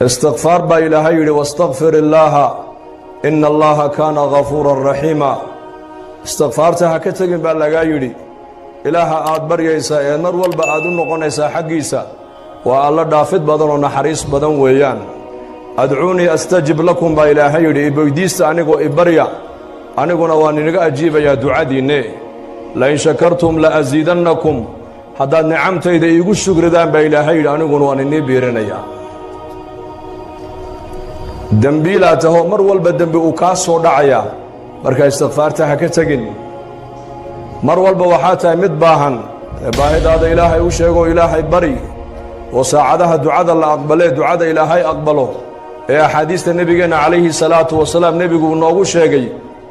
استغفار با إلهي يري واستغفر الله إن الله كان غفورا رحيما استغفارتها كتغن با لغا يري إله آد بريسا مر والبا آد نقونيسا حقيسا والله دافد بدن ونحريس بدن ويان أدعوني أستجب لكم با إلهي يري إبويديست أنيقو إبريا أنيقو نوانينيقا أجيب يا دعاديني لئن شكرتم لأزيدنكم هذا نعمتي إذا يقول شكر دان با إلهي يري أنيقو نوانيني بيرينيا dembiilaataho mar walba dembi uu kaa soo dhacaya marka istighfaarta ha ka tagin mar walba waxaa tahay mid baahan baahidaada ilaahay u sheego ilaahay bari oo saacadaha ducada la aqbalee ducada ilaahay aqbalo ee axaadiista nebigeena calayhi salaatu wasalaam nebigu noogu sheegay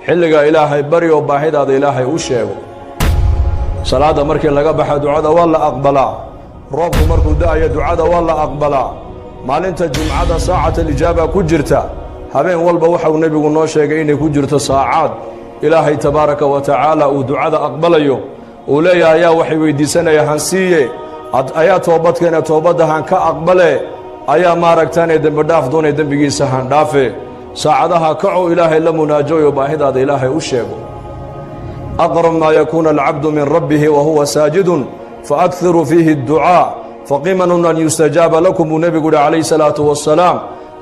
xilliga ilaahay bari oo baahidaada ilaahay u sheego salaada markii laga baxa ducada waa la aqbalaa roobku markuu da'ayo ducada waa la aqbalaa maalinta jumcada saacata ijaaba ku jirta habeen walba waxa uu nabigu noo sheegay inay ku jirto saacad ilaahay tabaaraka wa tacaala uu ducada aqbalayo uu leeyahay ayaa waxay weydiisanaya hansiiye ayaa toobadkeena toobadahan ka aqbale ayaa maaragtaan dembi dhaaf doonay dembigiisa han dhaafe saacadaha kaco ilaahay la munaajoyo baahidaada ilaahay u sheego aqrab ma yakuna al'abdu min rabbih wa huwa sajidun faakthiru fihi ad-du'a فقيمن أن يستجاب لكم النبي عليه الصلاة والسلام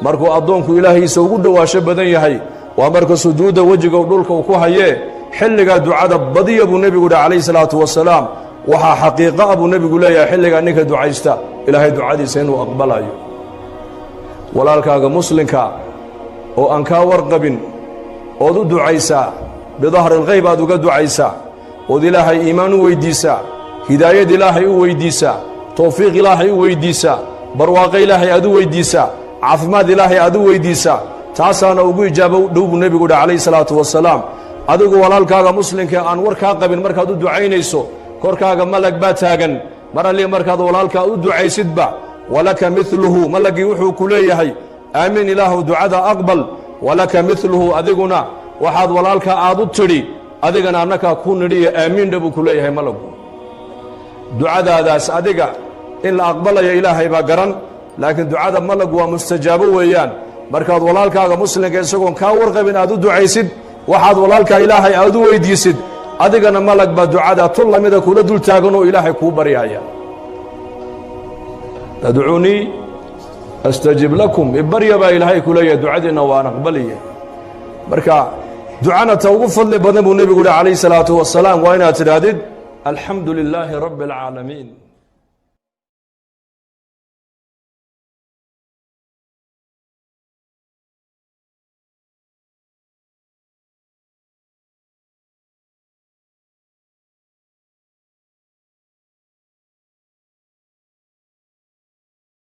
مركو أدونكو إلهي سوغو دواشة بدن يحي ومركو سجود وجهك ودولك وكوهيه حلق دعاء بدي أبو النبي عليه الصلاة والسلام وها حقيقة أبو النبي يا حلق أنك دعايستا إلهي دعاء سين وأقبل أيو ولالك مسلمك وأنكا ورقب ودو دعايسا بظهر الغيب أدو دعايسا ودي إلهي إيمان ويديسا هداية إلهي ويديسا توفيق إلهي ويديسا برواق إلهي أدو ويديسا عفماد إلهي أدو ويديسا تاسانا وقو إجابة دوب النبي عليه الصلاة والسلام أدو walaalkaaga muslimka aan warkaa qabin markaad u ducaynayso korkaaga malag baa taagan mar alle markaad walaalka u ducaysidba walaka mithluhu malagi wuxuu ku leeyahay aamin ilaahu ducada aqbal walaka mithluhu adiguna waxaad walaalka aad u tiri adigana annaka ku nidhiya aamin dhabu ku leeyahay malagu ducadaadaas adiga in la aqbalayo ilaahay baa garan laakiin ducada malag waa mustajaabo weeyaan markaad walaalkaaga muslimka isagoon kaa warqabin aad u ducaysid waxaad walaalka ilaahay aad u weydiisid adigana malag baa ducada tul lamida kula dul taagan oo ilaahay kuu baryaya tad'uuni astajib lakum ibarya baa ilaahay ku leeyahay ducadiina waan aqbaliye marka ducana ta ugu fadli badan buu nabigu calayhi salaatu wasalaam waa inaad tidhaahdid alxamdu lilaahi rabbi alcaalamiin